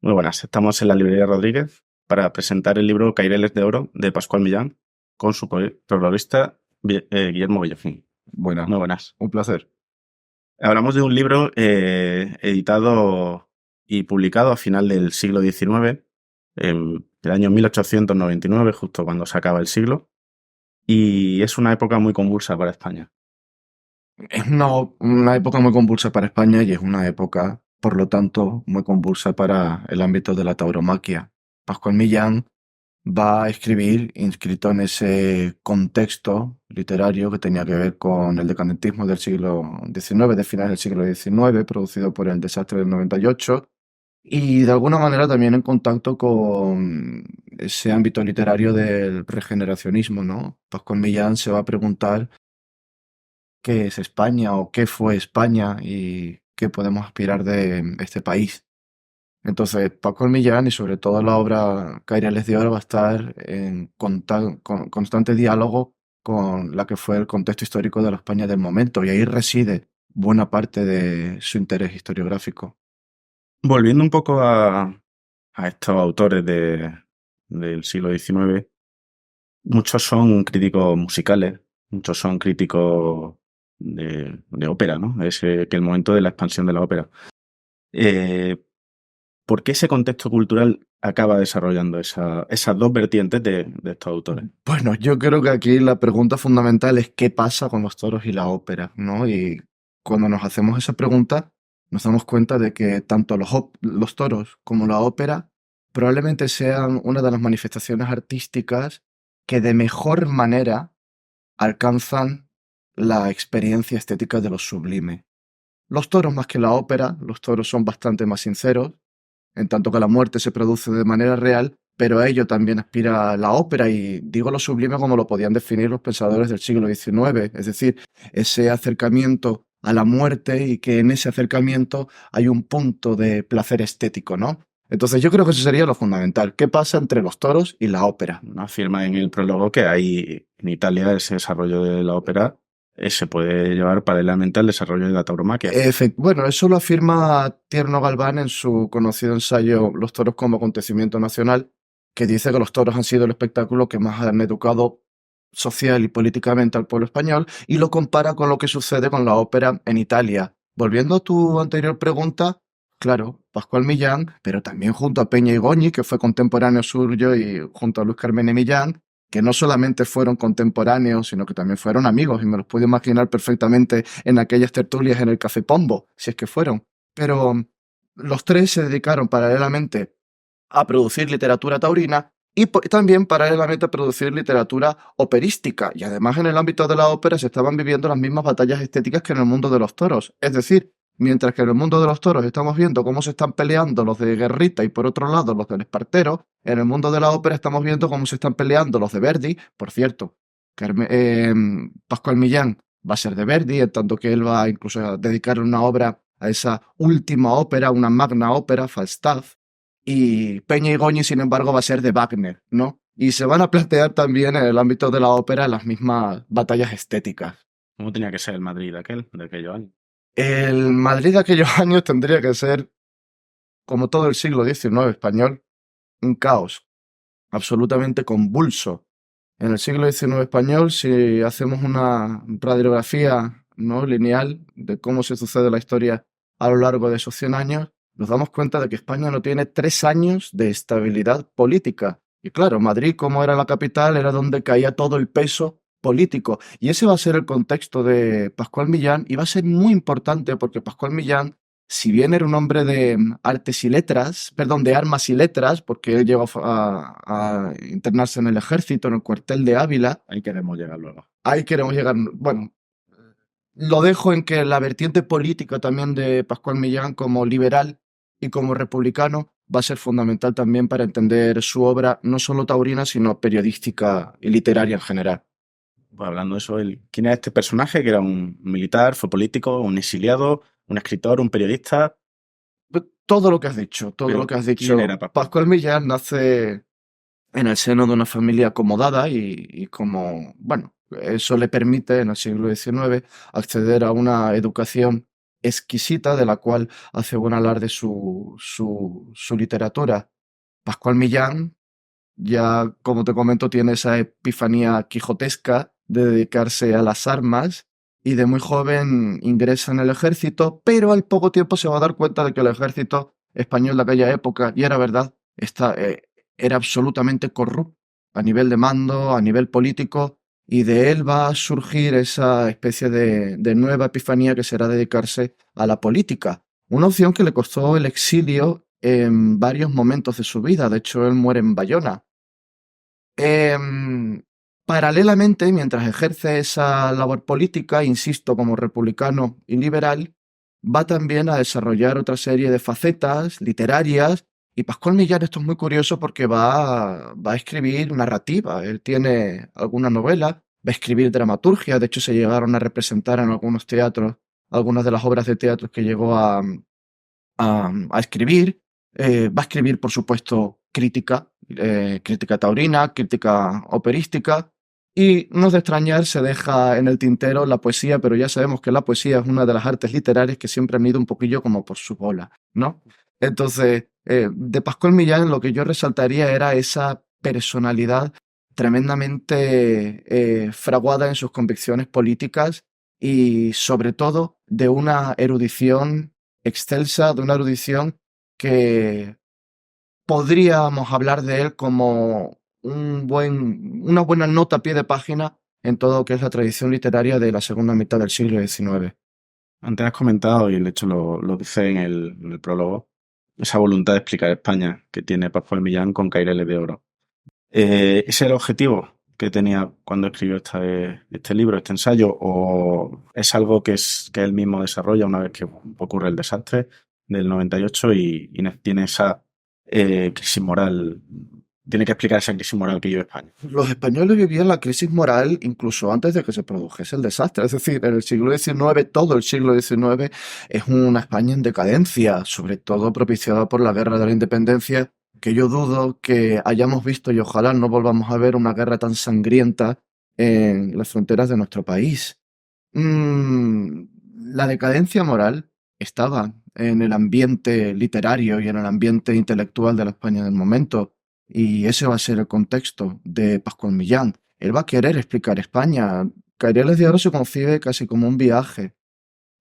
Muy buenas, estamos en la librería Rodríguez para presentar el libro Caireles de Oro de Pascual Millán con su protagonista Guillermo Villafín. Buena, Muy buenas. un placer. Hablamos de un libro editado y publicado a final del siglo XIX, en el año 1899, justo cuando se acaba el siglo, y es una época muy convulsa para España. Es una época muy convulsa para España y es una época, por lo tanto, muy convulsa para el ámbito de la tauromaquia. Pascual Millán va a escribir, inscrito en ese contexto literario que tenía que ver con el decadentismo del siglo XIX, de finales del siglo XIX, producido por el desastre del 98, y de alguna manera también en contacto con ese ámbito literario del regeneracionismo, ¿no? Pascual Millán se va a preguntar qué es España o qué fue España y qué podemos aspirar de este país. Entonces, Paco Millán y sobre todo la obra Caireles de Oro va a estar en constante diálogo con la que fue el contexto histórico de la España del momento y ahí reside buena parte de su interés historiográfico. Volviendo un poco a estos autores del siglo XIX, muchos son críticos musicales, muchos son críticos de ópera, ¿no? Es que el momento de la expansión de la ópera. Eh, ¿Por qué ese contexto cultural acaba desarrollando esas dos vertientes de estos autores? Bueno, yo creo que aquí la pregunta fundamental es qué pasa con los toros y la ópera, ¿no? Y cuando nos hacemos esa pregunta, nos damos cuenta de que tanto los toros como la ópera probablemente sean una de las manifestaciones artísticas que de mejor manera alcanzan la experiencia estética de lo sublime. Los toros más que la ópera, los toros son bastante más sinceros, en tanto que la muerte se produce de manera real, pero a ello también aspira la ópera y digo lo sublime como lo podían definir los pensadores del siglo XIX, es decir, ese acercamiento a la muerte y que en ese acercamiento hay un punto de placer estético, ¿no? Entonces yo creo que eso sería lo fundamental. ¿Qué pasa entre los toros y la ópera? Afirma en el prólogo que hay en Italia ese desarrollo de la ópera se puede llevar paralelamente al desarrollo de la tauromaquia. Bueno, eso lo afirma Tierno Galván en su conocido ensayo Los toros como acontecimiento nacional, que dice que los toros han sido el espectáculo que más han educado social y políticamente al pueblo español y lo compara con lo que sucede con la ópera en Italia. Volviendo a tu anterior pregunta, claro, Pascual Millán, pero también junto a Peña Igoñi, que fue contemporáneo suyo, y junto a Luis Carmene Millán, que no solamente fueron contemporáneos, sino que también fueron amigos, y me los puedo imaginar perfectamente en aquellas tertulias en el Café Pombo, si es que fueron. Pero los tres se dedicaron paralelamente a producir literatura taurina y también paralelamente a producir literatura operística. Y además en el ámbito de la ópera se estaban viviendo las mismas batallas estéticas que en el mundo de los toros. Es decir, mientras que en el mundo de los toros estamos viendo cómo se están peleando los de Guerrita y por otro lado los del Espartero, en el mundo de la ópera estamos viendo cómo se están peleando los de Verdi. Por cierto, Pascual Millán va a ser de Verdi, en tanto que él va incluso a dedicar una obra a esa última ópera, una magna ópera, Falstaff, y Peña y Goñi, sin embargo, va a ser de Wagner, ¿no? Y se van a plantear también en el ámbito de la ópera las mismas batallas estéticas. ¿Cómo tenía que ser el Madrid de aquellos años? El Madrid de aquellos años tendría que ser, como todo el siglo XIX español, un caos absolutamente convulso. En el siglo XIX español, si hacemos una radiografía no lineal de cómo se sucede la historia a lo largo de esos 100 años, nos damos cuenta de que España no tiene 3 años de estabilidad política. Y claro, Madrid, como era la capital, era donde caía todo el peso político. Y ese va a ser el contexto de Pascual Millán y va a ser muy importante porque Pascual Millán, si bien era un hombre de artes y letras, perdón, de armas y letras, porque él llegó a internarse en el ejército, en el cuartel de Ávila, Ahí queremos llegar luego. ahí queremos llegar. Bueno, lo dejo en que la vertiente política también de Pascual Millán como liberal y como republicano va a ser fundamental también para entender su obra, no solo taurina, sino periodística y literaria en general. Pues hablando de eso, ¿quién es este personaje? Que era un militar, fue político, un exiliado, un escritor, un periodista. Todo lo que has dicho, todo lo Pero que has ¿quién era dicho. Pascual? Pascual Millán nace en el seno de una familia acomodada y como, bueno, eso le permite en el siglo XIX acceder a una educación exquisita de la cual hace buen alarde su literatura. Pascual Millán, ya como te comento, tiene esa epifanía quijotesca de dedicarse a las armas y de muy joven ingresa en el ejército, pero al poco tiempo se va a dar cuenta de que el ejército español de aquella época, y era verdad, era absolutamente corrupto a nivel de mando, a nivel político, y de él va a surgir esa especie de nueva epifanía que será dedicarse a la política. Una opción que le costó el exilio en varios momentos de su vida. De hecho, él muere en Bayona. Em, Paralelamente, mientras ejerce esa labor política, insisto, como republicano y liberal, va también a desarrollar otra serie de facetas literarias. Y Pascual Millán, esto es muy curioso porque va a escribir narrativa. Él tiene alguna novela, va a escribir dramaturgia. De hecho, se llegaron a representar en algunos teatros algunas de las obras de teatro que llegó a escribir. Va a escribir, por supuesto, crítica, crítica taurina, crítica operística. Y no es de extrañar, se deja en el tintero la poesía, pero ya sabemos que la poesía es una de las artes literarias que siempre han ido un poquillo como por su bola, ¿no? Entonces, de Pascual Millán lo que yo resaltaría era esa personalidad tremendamente fraguada en sus convicciones políticas y sobre todo de una erudición excelsa, de una erudición que podríamos hablar de él como una buena nota a pie de página en todo lo que es la tradición literaria de la segunda mitad del siglo XIX. Antes has comentado, y de hecho lo dice en el prólogo, esa voluntad de explicar España que tiene Pascual Millán con Caireles de Oro. ¿Ese era el objetivo que tenía cuando escribió este libro, este ensayo, o es algo que él mismo desarrolla una vez que ocurre el desastre del 98 y tiene esa crisis moral, tiene que explicar esa crisis moral que vive España? Los españoles vivían la crisis moral incluso antes de que se produjese el desastre. Es decir, en el siglo XIX, todo el siglo XIX es una España en decadencia, sobre todo propiciada por la Guerra de la Independencia, que yo dudo que hayamos visto y ojalá no volvamos a ver una guerra tan sangrienta en las fronteras de nuestro país. Mm, la decadencia moral estaba en el ambiente literario y en el ambiente intelectual de la España del momento. Y ese va a ser el contexto de Pascual Millán. Él va a querer explicar España. Caireles de Oro se concibe casi como un viaje.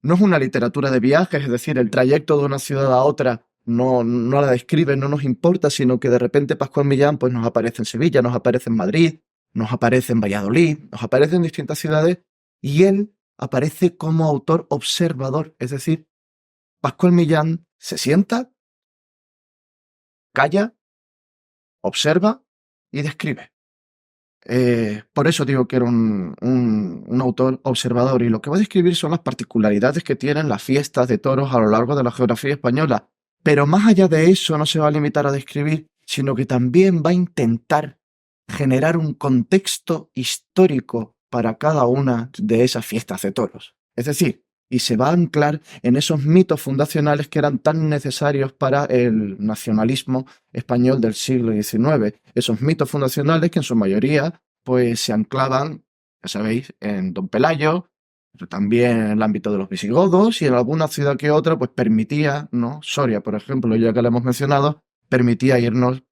No es una literatura de viajes, es decir, el trayecto de una ciudad a otra no la describe, no nos importa, sino que de repente Pascual Millán pues, nos aparece en Sevilla, nos aparece en Madrid, nos aparece en Valladolid, nos aparece en distintas ciudades y él aparece como autor observador. Es decir, Pascual Millán se sienta, calla, observa y describe. Por eso digo que era un autor observador y lo que va a describir son las particularidades que tienen las fiestas de toros a lo largo de la geografía española. Pero más allá de eso no se va a limitar a describir, sino que también va a intentar generar un contexto histórico para cada una de esas fiestas de toros. Es decir, y se va a anclar en esos mitos fundacionales que eran tan necesarios para el nacionalismo español del siglo XIX. Esos mitos fundacionales que en su mayoría pues se anclaban, ya sabéis, en Don Pelayo, pero también en el ámbito de los visigodos y en alguna ciudad que otra pues permitía, ¿no? Soria, por ejemplo, ya que lo hemos mencionado, permitía irnos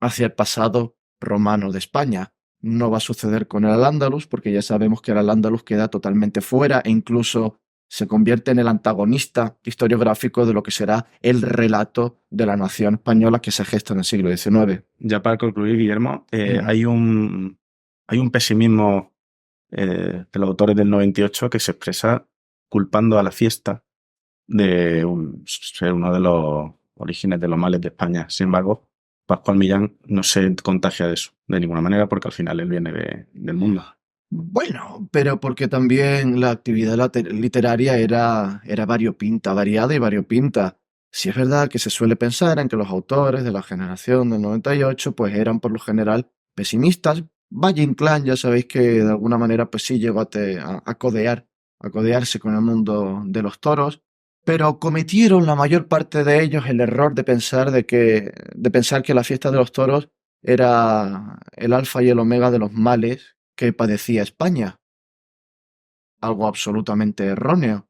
hacia el pasado romano de España. No va a suceder con el Al-Ándalus, porque ya sabemos que el Al-Ándalus queda totalmente fuera e incluso se convierte en el antagonista historiográfico de lo que será el relato de la nación española que se gesta en el siglo XIX. Ya para concluir, Guillermo, Ujú. hay un pesimismo de los autores del 98 que se expresa culpando a la fiesta de ser uno de los orígenes de los males de España. Sin embargo, Pascual Millán no se contagia de eso, de ninguna manera, porque al final él viene del mundo. Bueno, pero porque también la actividad literaria era variopinta, variada y variopinta. Si es verdad que se suele pensar en que los autores de la generación del 98 pues eran por lo general pesimistas. Valle Inclán, ya sabéis que de alguna manera pues sí llegó a codearse con el mundo de los toros, pero cometieron la mayor parte de ellos el error de pensar que la fiesta de los toros era el alfa y el omega de los males que padecía España. Algo absolutamente erróneo.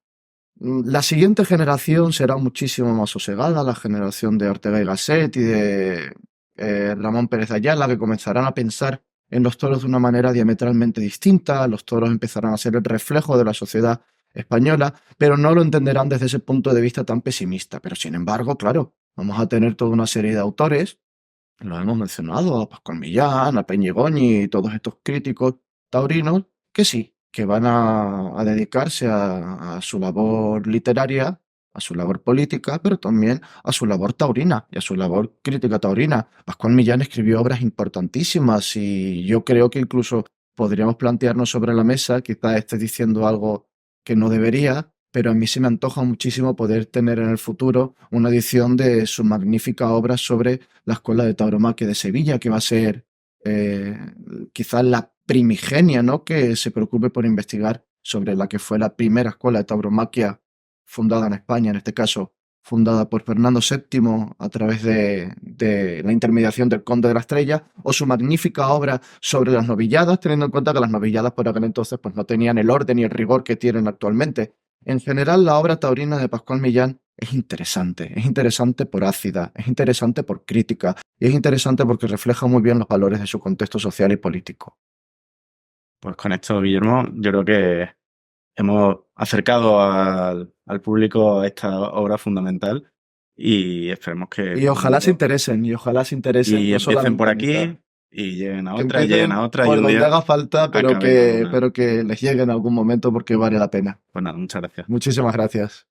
La siguiente generación será muchísimo más sosegada, la generación de Ortega y Gasset y de Ramón Pérez Ayala, que comenzarán a pensar en los toros de una manera diametralmente distinta. Los toros empezarán a ser el reflejo de la sociedad española, pero no lo entenderán desde ese punto de vista tan pesimista. Pero sin embargo, claro, vamos a tener toda una serie de autores, lo hemos mencionado, a Pascual Millán, a Peñigoñi y todos estos críticos taurinos, que sí, que van a dedicarse a su labor literaria, a su labor política, pero también a su labor taurina y a su labor crítica taurina. Pascual Millán escribió obras importantísimas y yo creo que incluso podríamos plantearnos sobre la mesa, quizás esté diciendo algo que no debería, pero a mí se me antoja muchísimo poder tener en el futuro una edición de su magnífica obra sobre la Escuela de Tauromaquia de Sevilla, que va a ser eh, quizás la primigenia, ¿no? Que se preocupe por investigar sobre la que fue la primera escuela de tauromaquia fundada en España, en este caso fundada por Fernando VII a través de la intermediación del Conde de la Estrella, o su magnífica obra sobre las novilladas, teniendo en cuenta que las novilladas por aquel entonces pues, no tenían el orden y el rigor que tienen actualmente. En general, la obra taurina de Pascual Millán es interesante por ácida, es interesante por crítica, y es interesante porque refleja muy bien los valores de su contexto social y político. Pues con esto, Guillermo, yo creo que hemos acercado al público a esta obra fundamental y esperemos que Y todo el mundo y ojalá se interesen, y no empiecen por solamente en esta, aquí y lleguen a que otra y lleguen empiecen a otra y por un donde día haga falta, acaben con una. pero que les llegue en algún momento porque vale la pena. Pues nada, muchas gracias. Muchísimas gracias.